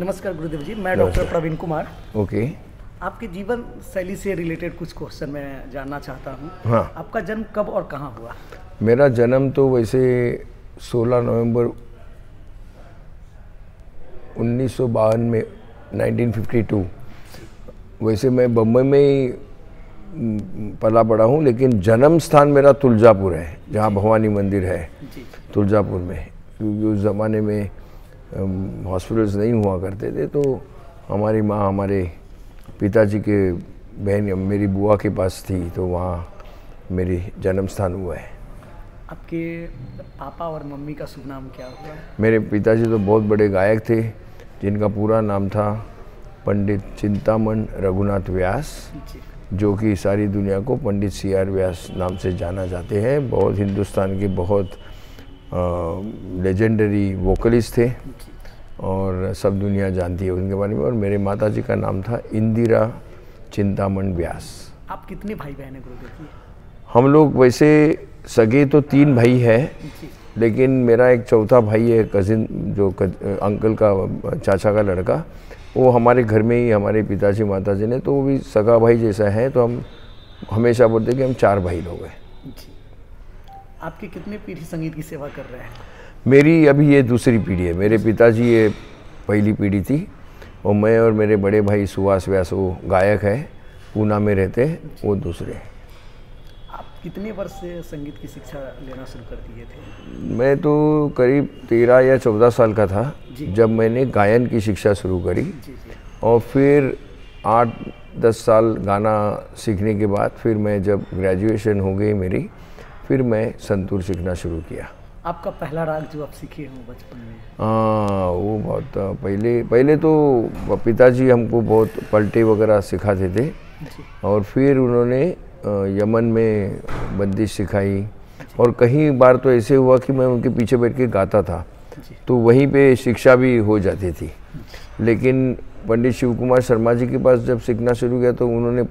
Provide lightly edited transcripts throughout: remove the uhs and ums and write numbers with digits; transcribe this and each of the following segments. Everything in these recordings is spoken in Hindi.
नमस्कार गुरुदेव जी, मैं डॉक्टर प्रवीण कुमार। ओके। आपके जीवन शैली से रिलेटेड कुछ क्वेश्चन मैं जानना चाहता हूँ। हाँ। आपका जन्म कब और कहाँ हुआ? मेरा जन्म तो वैसे 16 नवंबर 1952 में 1952। वैसे मैं बम्बई में ही पला पड़ा हूँ, लेकिन जन्म स्थान मेरा तुलजापुर है, जहाँ भवानी मंदिर है तुलजापुर में। क्योंकि उस ज़माने में हॉस्पिटल्स नहीं हुआ करते थे, तो हमारी माँ हमारे पिताजी के बहन मेरी बुआ के पास थी, तो वहाँ मेरी जन्म स्थान हुआ है। आपके पापा और मम्मी का शुभ नाम क्या हुआ? मेरे पिताजी तो बहुत बड़े गायक थे, जिनका पूरा नाम था पंडित चिंतामण रघुनाथ व्यास, जो कि सारी दुनिया को पंडित CR व्यास नाम से जाना जाते हैं। बहुत हिंदुस्तान के बहुत लेजेंडरी वोकलिस्ट थे और सब दुनिया जानती है उनके बारे में। और मेरे माताजी का नाम था इंदिरा चिंतामण व्यास। आप कितने भाई बहन हैं गुरुदेव जी? हम लोग वैसे सगे तो 3 भाई है, लेकिन मेरा एक चौथा भाई है, कज़िन, जो अंकल का चाचा का लड़का, वो हमारे घर में ही हमारे पिताजी माताजी ने, तो वो भी सगा भाई जैसा है। तो हम हमेशा बोलते हैं कि हम 4 भाई लोग हैं। आपकी कितनी पीढ़ी संगीत की सेवा कर रहे हैं? मेरी अभी ये दूसरी पीढ़ी है। मेरे पिताजी ये पहली पीढ़ी थी, और मैं और मेरे बड़े भाई सुहास व्यास, वो गायक है, पूना में रहते हैं, वो दूसरे। आप कितने वर्ष से संगीत की शिक्षा लेना शुरू कर दिए थे? मैं तो करीब 13 या 14 साल का था जब मैंने गायन की शिक्षा शुरू करी। और फिर 8-10 साल गाना सीखने के बाद फिर मैं जब ग्रेजुएशन हो गई मेरी, फिर मैं संतूर सीखना शुरू किया। आपका पहला राग जो आप सीखे हो बचपन में? हाँ, वो बहुत पहले तो पिताजी हमको बहुत पलटे वगैरह सिखाते थे, और फिर उन्होंने यमन में बंदिश सिखाई। और कहीं बार तो ऐसे हुआ कि मैं उनके पीछे बैठ के गाता था, तो वहीं पे शिक्षा भी हो जाती थी। लेकिन पंडित शिव कुमार शर्मा जी के पास जब सीखना शुरू किया, तो उन्होंने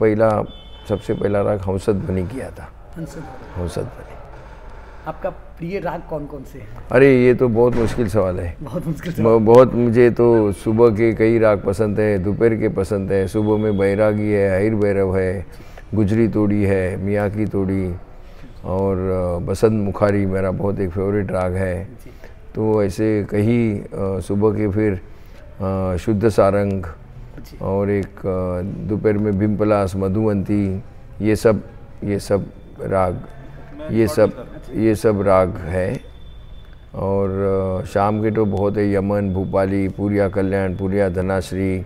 सबसे पहला राग हंसत बनी किया था। हंसत बनी। आपका प्रिय राग कौन कौन से हैं? अरे ये तो बहुत मुश्किल सवाल है। बहुत मुश्किल सवाल। बहुत मुझे तो सुबह के कई राग पसंद है, दोपहर के पसंद है। सुबह में बैरागी है, हईर भैरव है, गुजरी तोड़ी है, मियाँ की तोड़ी, और बसंत मुखारी मेरा बहुत एक फेवरेट राग है। तो ऐसे कई सुबह के फिर शुद्ध सारंग, और एक दोपहर में भीमपलास, मधुवंती, ये सब राग, ये सब राग है। और शाम के तो बहुत है, यमन, भूपाली, पूरिया कल्याण, पूरिया धनाश्री,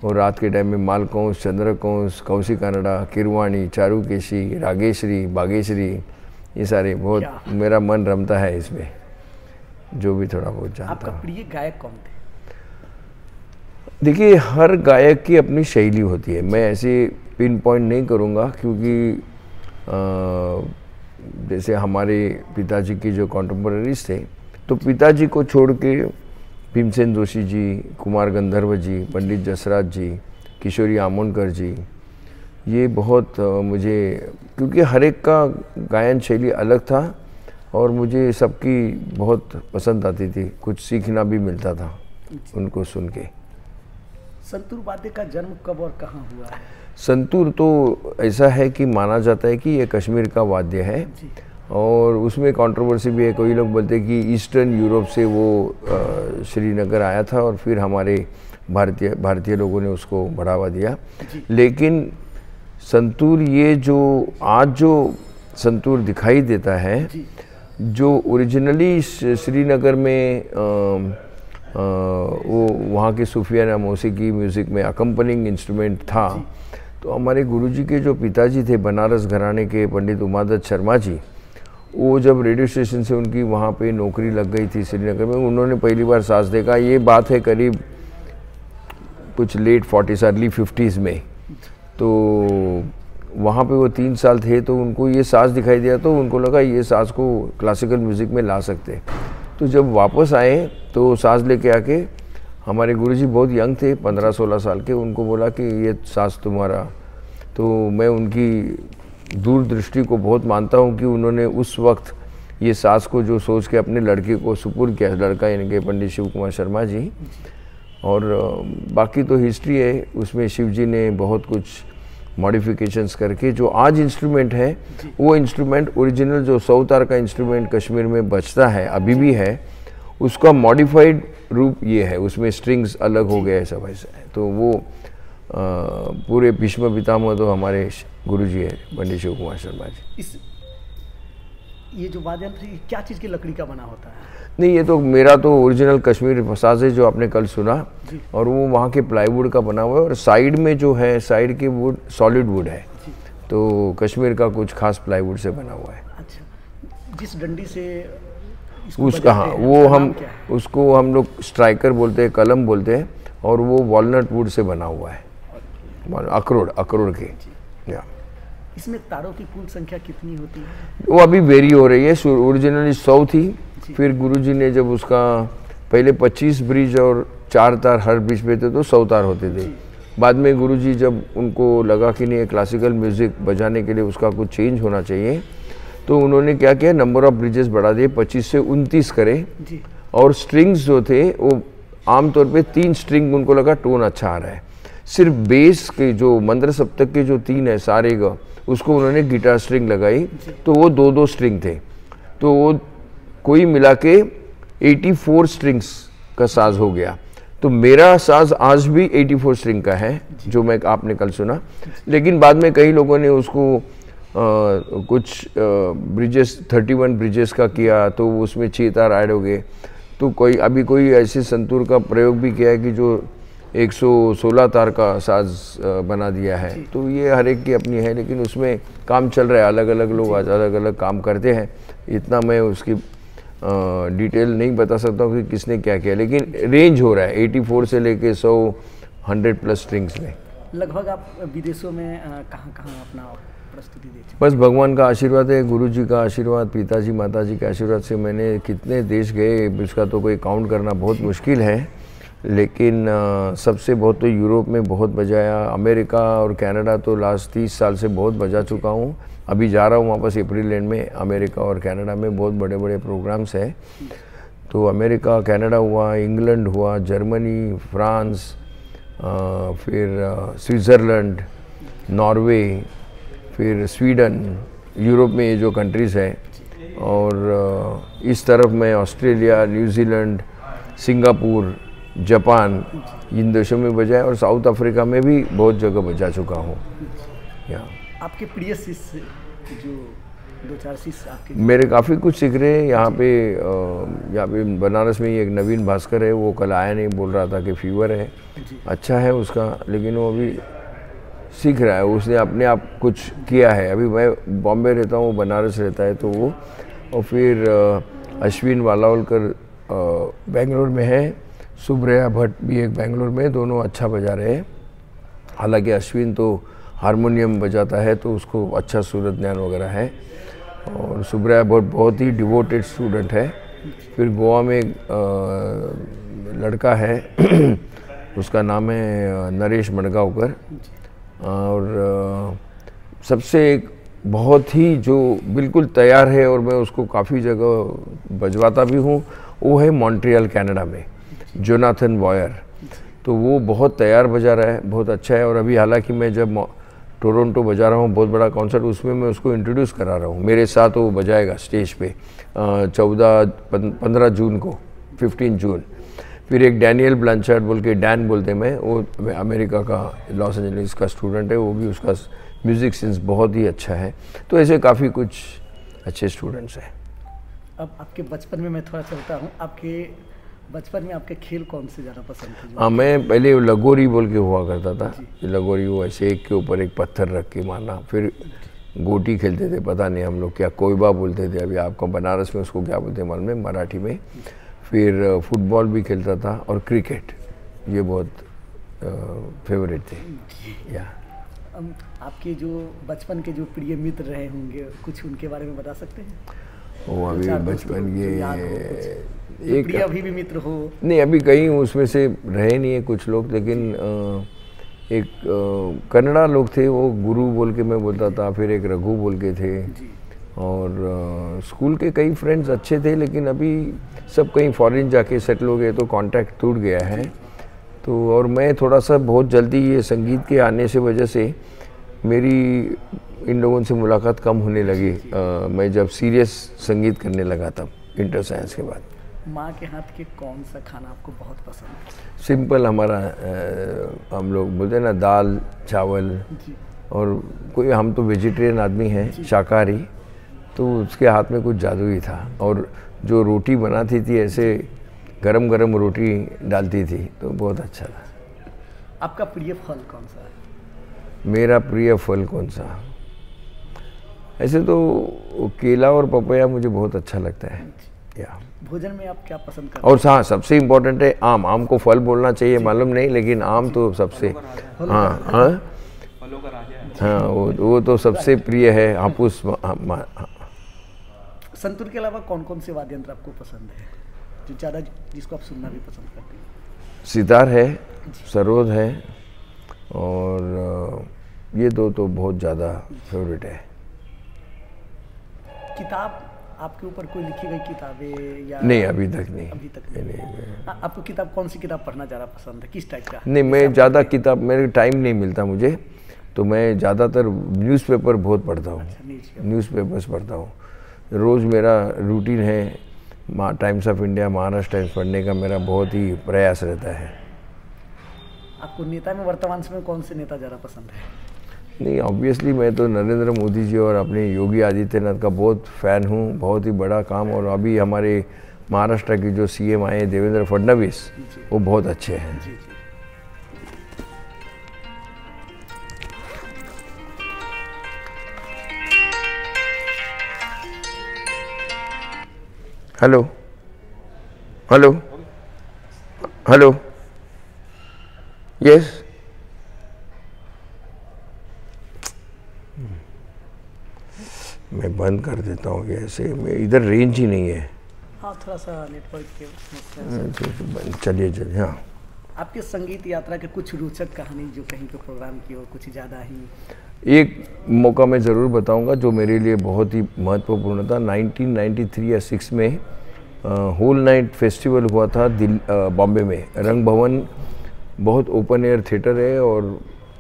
और रात के टाइम में मालकौंस, चंद्रकौंस, कौशिकानड़ा, किरवाणी, चारुकेशी, रागेश्वरी, बागेश्वरी, ये सारे बहुत मेरा मन रमता है इसमें, जो भी थोड़ा बहुत जानता हूँ। आपका प्रिय गायक कौन थे? देखिए, हर गायक की अपनी शैली होती है। मैं ऐसे पिन पॉइंट नहीं करूँगा, क्योंकि जैसे हमारे पिताजी की जो कॉन्टेम्पररीज थे, तो पिताजी को छोड़ के भीमसेन जोशी जी, कुमार गंधर्व जी, पंडित जसराज जी, किशोरी आमोणकर जी, ये बहुत मुझे, क्योंकि हर एक का गायन शैली अलग था, और मुझे सबकी बहुत पसंद आती थी। कुछ सीखना भी मिलता था उनको सुन के। संतूर वाद्य का जन्म कब और कहाँ हुआ है? संतूर तो ऐसा है कि माना जाता है कि ये कश्मीर का वाद्य है, और उसमें कंट्रोवर्सी भी है। कोई लोग बोलते हैं कि ईस्टर्न यूरोप से वो श्रीनगर आया था, और फिर हमारे भारतीय लोगों ने उसको बढ़ावा दिया। लेकिन संतूर, ये जो आज जो संतूर दिखाई देता है, जो ओरिजिनली श्रीनगर में वो वहाँ के सूफियाना मौसीकी म्यूज़िक में अकम्पनिंग इंस्ट्रूमेंट था। तो हमारे गुरुजी के जो पिताजी थे, बनारस घराने के पंडित उमादत्त शर्मा जी, वो जब रेडियो स्टेशन से उनकी वहाँ पे नौकरी लग गई थी श्रीनगर में, उन्होंने पहली बार साज देखा। ये बात है करीब कुछ लेट 40s अर्ली 50s में। तो वहाँ पे वो 3 साल थे, तो उनको ये साज दिखाई दिया, तो उनको लगा ये साज को क्लासिकल म्यूज़िक में ला सकते। तो जब वापस आए तो साज लेके आके, हमारे गुरुजी बहुत यंग थे, 15-16 साल के, उनको बोला कि ये साज तुम्हारा। तो मैं उनकी दूरदृष्टि को बहुत मानता हूँ कि उन्होंने उस वक्त ये सास को जो सोच के अपने लड़के को सुपुर्द किया, लड़का यानी कि पंडित शिव कुमार शर्मा जी, और बाकी तो हिस्ट्री है, उसमें शिव जी ने बहुत कुछ मॉडिफिकेशंस करके जो आज इंस्ट्रूमेंट है, वो इंस्ट्रूमेंट ओरिजिनल जो 100 तार का इंस्ट्रूमेंट कश्मीर में बचता है अभी भी है, उसका मॉडिफाइड रूप ये है, उसमें स्ट्रिंग्स अलग हो गए सब ऐसा है। तो वो पूरे भीष्म पितामह तो हमारे गुरुजी है पंडित शिव कुमार शर्मा जी। ये जो वाद्य यंत्र क्या चीज़ की लकड़ी का बना होता है? नहीं, ये तो मेरा तो ओरिजिनल कश्मीर साज है जो आपने कल सुना, और वो वहाँ के प्लाईवुड का बना हुआ है, और साइड में जो है साइड के वुड सॉलिड वुड है, तो कश्मीर का कुछ खास प्लाईवुड से बना हुआ है। अच्छा, जिस डंडी से उसका, हाँ, वो हम उसको हम लोग स्ट्राइकर बोलते हैं, कलम बोलते हैं, और वो वॉलनट वुड से बना हुआ है, अखरोट के। या इसमें तारों की कुल संख्या कितनी होती है? वो अभी वेरी हो रही है। ओरिजिनली 100 थी, फिर गुरुजी ने जब उसका पहले 25 ब्रिज और 4 तार हर ब्रिज पे थे तो 100 तार होते थे। बाद में गुरुजी जब उनको लगा कि नहीं क्लासिकल म्यूज़िक बजाने के लिए उसका कुछ चेंज होना चाहिए, तो उन्होंने क्या किया, नंबर ऑफ ब्रिजेस बढ़ा दिए, 25 से 29 करे, और स्ट्रिंग्स जो थे वो आमतौर पे 3 स्ट्रिंग उनको लगा टोन अच्छा आ रहा है। सिर्फ बेस के जो मंद्र सप्तक के जो 3 है सारे गा, उसको उन्होंने गिटार स्ट्रिंग लगाई, तो वो 2-2 स्ट्रिंग थे, तो वो कोई मिला के 84 स्ट्रिंग्स का साज हो गया। तो मेरा साज आज भी 84 स्ट्रिंग का है जो मैं आपने कल सुना, लेकिन बाद में कई लोगों ने उसको कुछ ब्रिजेस 31 ब्रिजेस का किया, तो उसमें 6 तार ऐड हो गए। तो कोई ऐसे संतूर का प्रयोग भी किया है कि जो 116 तार का साज बना दिया है। तो ये हर एक की अपनी है, लेकिन उसमें काम चल रहा है, अलग अलग लोग आज अलग अलग काम करते हैं। इतना मैं उसकी डिटेल नहीं बता सकता हूँ कि किसने क्या किया, लेकिन रेंज हो रहा है 84 से लेके 100 प्लस स्ट्रिंग्स में। लगभग आप विदेशों में कहाँ कहाँ अपना प्रस्तुति देते हैं? बस भगवान का आशीर्वाद है, गुरुजी का आशीर्वाद, पिताजी माताजी के आशीर्वाद से मैंने कितने देश गए उसका तो कोई काउंट करना बहुत मुश्किल है, लेकिन सबसे बहुत तो यूरोप में बहुत बजाया, अमेरिका और कनाडा तो लास्ट 30 साल से बहुत बजा चुका हूँ। अभी जा रहा हूँ वापस अप्रैल एंड में, अमेरिका और कनाडा में बहुत बड़े बड़े प्रोग्राम्स हैं। तो अमेरिका, कनाडा हुआ, इंग्लैंड हुआ, जर्मनी, फ्रांस, फिर स्विट्ज़रलैंड, नॉर्वे, फिर स्वीडन, यूरोप में ये जो कंट्रीज़ हैं, और इस तरफ में ऑस्ट्रेलिया, न्यूजीलैंड, सिंगापुर, जापान, इन देशों में बजाए, और साउथ अफ्रीका में भी बहुत जगह बजा चुका हूँ। यहाँ आपके प्रिय शिष्य जो 2-4 शिष्य आपके? मेरे काफ़ी कुछ सीख रहे हैं यहाँ पे बनारस में ही एक नवीन भास्कर है, वो कल आया नहीं, बोल रहा था कि फीवर है, अच्छा है उसका, लेकिन वो अभी सीख रहा है, उसने अपने आप कुछ किया है। अभी मैं बॉम्बे रहता हूँ, बनारस रहता है, तो वो, और फिर अश्विन वालावलकर बेंगलोर में है, सुब्रया भट्ट भी एक बेंगलोर में, दोनों अच्छा बजा रहे हैं। हालांकि अश्विन तो हारमोनियम बजाता है तो उसको अच्छा सूरत ज्ञान वगैरह है, और सुब्रया भट्ट बहुत ही डिवोटेड स्टूडेंट है। फिर गोवा में एक लड़का है उसका नाम है नरेश मडगांवकर, और सबसे एक बहुत ही जो बिल्कुल तैयार है, और मैं उसको काफ़ी जगह बजवाता भी हूँ, वो है मॉन्ट्रियल कनाडा में जोनाथन वॉयर। तो वो बहुत तैयार बजा रहा है, बहुत अच्छा है। और अभी हालांकि मैं जब टोरंटो बजा रहा हूँ बहुत बड़ा कॉन्सर्ट, उसमें मैं उसको इंट्रोड्यूस करा रहा हूँ, मेरे साथ वो बजाएगा स्टेज पे 15 जून को, 15 जून। फिर एक डैनियल ब्लांचार्ड बोल के, डैन बोलते हैं, मैं वो अमेरिका का लॉस एंजलिस का स्टूडेंट है, वो भी उसका म्यूज़िक सेंस बहुत ही अच्छा है। तो ऐसे काफ़ी कुछ अच्छे स्टूडेंट्स हैं। अब आपके बचपन में मैं थोड़ा चलता हूँ, आपके बचपन में आपके खेल कौन से ज़्यादा पसंद थे? हाँ, मैं पहले लगोरी बोल के हुआ करता था, लगोरी वो ऐसे एक के ऊपर एक पत्थर रख के मारना। फिर गोटी खेलते थे, पता नहीं हम लोग क्या कोयबा बोलते थे, अभी आपको बनारस में उसको क्या बोलते हैं मालूम है, मराठी में। फिर फुटबॉल भी खेलता था, और क्रिकेट, ये बहुत फेवरेट थे। या आपके जो बचपन के जो प्रिय मित्र रहे होंगे, कुछ उनके बारे में बता सकते हैं? वो अभी बचपन ये एक प्रिय अभी भी मित्र हो? नहीं, अभी कहीं उसमें से रहे नहीं है कुछ लोग, लेकिन एक कन्नड़ा लोग थे, वो गुरु बोल के मैं बोलता था, फिर एक रघु बोल के थे, और स्कूल के कई फ्रेंड्स अच्छे थे, लेकिन अभी सब कहीं फॉरेन जाके सेटल हो गए तो कांटेक्ट टूट गया है। तो और मैं थोड़ा सा बहुत जल्दी ये संगीत के आने से वजह से मेरी इन लोगों से मुलाकात कम होने लगी। मैं जब सीरियस संगीत करने लगा तब इंटर साइंस के बाद। माँ के हाथ के कौन सा खाना आपको बहुत पसंद है? सिंपल हमारा हम लोग बोलते हैं ना, दाल चावल जी। और कोई, हम तो वेजिटेरियन आदमी हैं, शाकाहारी, तो उसके हाथ में कुछ जादू ही था। और जो रोटी बनाती थी ऐसे गरम गरम रोटी डालती थी तो बहुत अच्छा था। आपका प्रिय फल कौन सा है? मेरा प्रिय फल कौन सा? ऐसे तो केला और पपैया मुझे बहुत अच्छा लगता है। या भोजन में आप क्या पसंद करते हैं? और हाँ, सबसे इम्पोर्टेंट है आम। आम को फल बोलना चाहिए मालूम नहीं, लेकिन आम तो सबसे, हाँ हाँ हाँ, वो तो सबसे प्रिय है। हापुस। संतूर के अलावा कौन कौन से वाद्य यंत्र आपको पसंद है, जो ज़्यादा जिसको आप सुनना भी पसंद करते हैं? सितार है, सरोद है, और ये दो तो बहुत ज़्यादा फेवरेट है। किताब आपके ऊपर कोई लिखी गई किताबें या? नहीं, अभी तक नहीं। अभी तक नहीं। आपको किताब कौन सी किताब पढ़ना ज़्यादा पसंद है, किस टाइप का? नहीं, मैं ज़्यादा किताब, मेरे टाइम नहीं मिलता मुझे, तो मैं ज़्यादातर न्यूज़पेपर बहुत पढ़ता हूँ। न्यूज़पेपर्स पढ़ता हूँ रोज़। मेरा रूटीन है times of India, Maharashtra times पढ़ने का मेरा बहुत ही प्रयास रहता है। आपको नेता में वर्तमान समय कौन से नेता ज़्यादा पसंद है? नहीं, ऑब्वियसली मैं तो नरेंद्र मोदी जी और अपने योगी आदित्यनाथ का बहुत फ़ैन हूँ। बहुत ही बड़ा काम। और अभी हमारे महाराष्ट्र के जो सीएम आए देवेंद्र फडणवीस, वो बहुत अच्छे हैं। जी जी। Hello hello hello, yes. मैं बंद कर देता हूँ ऐसे, मैं इधर रेंज ही नहीं है। हाँ, थोड़ा सा नेटवर्क के समस्या। चलिए चलिए। हाँ, आपके संगीत यात्रा के कुछ रोचक कहानी जो कहीं पे प्रोग्राम की हो, कुछ ज़्यादा ही? एक मौका मैं ज़रूर बताऊंगा जो मेरे लिए बहुत ही महत्वपूर्ण था। 1993 या 6 में होल नाइट फेस्टिवल हुआ था बॉम्बे में। रंग भवन बहुत ओपन एयर थिएटर है और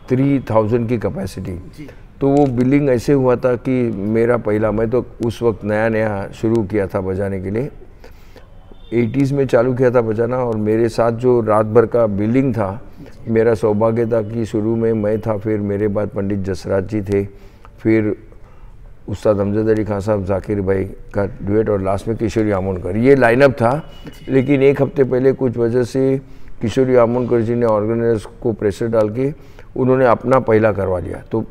3000 की कैपेसिटी। तो वो बिल्डिंग ऐसे हुआ था कि मेरा पहला, मैं तो उस वक्त नया नया शुरू किया था बजाने के लिए, 80s में चालू किया था बजाना। और मेरे साथ जो रात भर का बिल्डिंग था, मेरा सौभाग्य था कि शुरू में मैं था, फिर मेरे बाद पंडित जसराज जी थे, फिर उस्ताद अमजद अली खान साहब, जाकिर भाई का डुएट, और लास्ट में किशोरी आमोणकर। ये लाइनअप था। लेकिन एक हफ्ते पहले कुछ वजह से किशोरी आमोणकर जी ने ऑर्गेनाइजर्स को प्रेशर डाल के उन्होंने अपना पहला करवा लिया। तो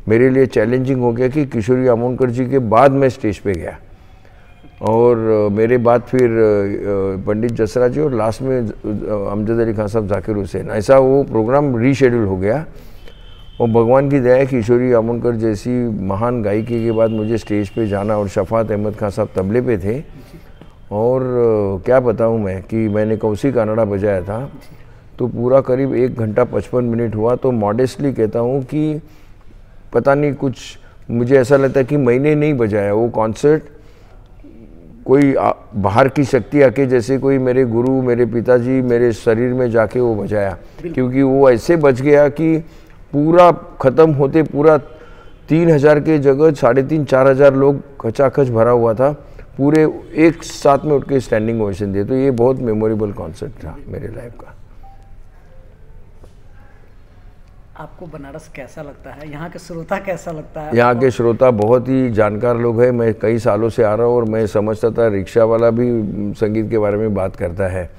मेरे लिए चैलेंजिंग हो गया कि किशोरी आमोणकर जी के बाद मैं स्टेज पे गया, और मेरे बाद फिर पंडित जसराज जी, और लास्ट में अमजद अली खान साहब, जाकिर हुसैन। ऐसा वो प्रोग्राम रीशेड्यूल हो गया। और भगवान की दया है, किशोरी आमोणकर जैसी महान गायिकी के बाद मुझे स्टेज पे जाना, और शफात अहमद खान साहब तबले पे थे। और क्या बताऊं मैं कि मैंने कौशिक कानड़ा बजाया था, तो पूरा करीब 1 घंटा 55 मिनट हुआ। तो मॉडेस्टली कहता हूँ कि पता नहीं, कुछ मुझे ऐसा लगता है कि मैंने नहीं बजाया वो कॉन्सर्ट। कोई बाहर की शक्ति आके, जैसे कोई मेरे गुरु, मेरे पिताजी मेरे शरीर में जाके वो बजाया, क्योंकि वो ऐसे बज गया कि पूरा ख़त्म होते पूरा 3000 के जगह 3500-4000 लोग खचाखच भरा हुआ था। पूरे एक साथ में उठ के स्टैंडिंग ओवेशन दिए। तो ये बहुत मेमोरेबल कॉन्सर्ट था मेरे लाइफ का। आपको बनारस कैसा लगता है? यहाँ के श्रोता कैसा लगता है? यहाँ के श्रोता बहुत ही जानकार लोग हैं। मैं कई सालों से आ रहा हूँ, और मैं समझता था रिक्शा वाला भी संगीत के बारे में बात करता है।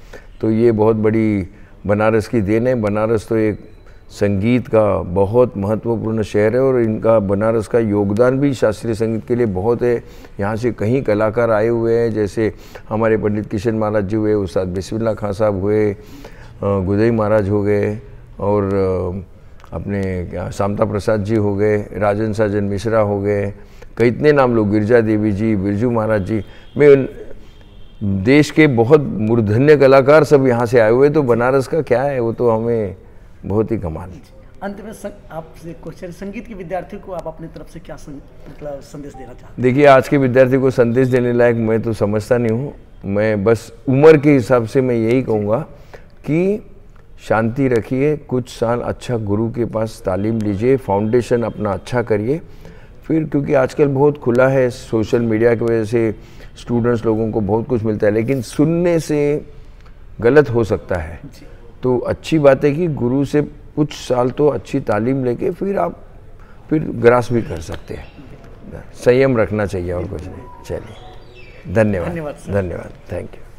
तो ये बहुत बड़ी बनारस की देन है। बनारस तो एक संगीत का बहुत महत्वपूर्ण शहर है, और इनका, बनारस का योगदान भी शास्त्रीय संगीत के लिए बहुत है। यहाँ से कई कलाकार आए हुए हैं, जैसे हमारे पंडित किशन महाराज जी हुए, उस्ताद बिस्मिल्लाह खान साहब हुए, गुदई महाराज हो गए, और अपने क्या शामता प्रसाद जी हो गए, राजन साजन मिश्रा हो गए, कई इतने नाम लोग, गिरजा देवी जी, बिरजू महाराज जी, मैं देश के बहुत मूर्धन्य कलाकार सब यहाँ से आए हुए। तो बनारस का क्या है, वो तो हमें बहुत ही कमाल है। अंत में आपसे क्वेश्चन, संगीत के विद्यार्थियों को आप अपनी तरफ से क्या मतलब संदेश देना चाहते हैं? देखिए, आज के विद्यार्थी को संदेश देने लायक मैं तो समझता नहीं हूँ। मैं बस उम्र के हिसाब से मैं यही कहूँगा कि शांति रखिए, कुछ साल अच्छा गुरु के पास तालीम लीजिए, फाउंडेशन अपना अच्छा करिए, फिर क्योंकि आजकल बहुत खुला है, सोशल मीडिया की वजह से स्टूडेंट्स लोगों को बहुत कुछ मिलता है, लेकिन सुनने से गलत हो सकता है। तो अच्छी बात है कि गुरु से कुछ साल तो अच्छी तालीम लेके फिर आप फिर ग्रास भी कर सकते हैं। संयम रखना चाहिए और कुछ नहीं। चलिए, धन्यवाद, धन्यवाद, धन्यवाद, थैंक यू।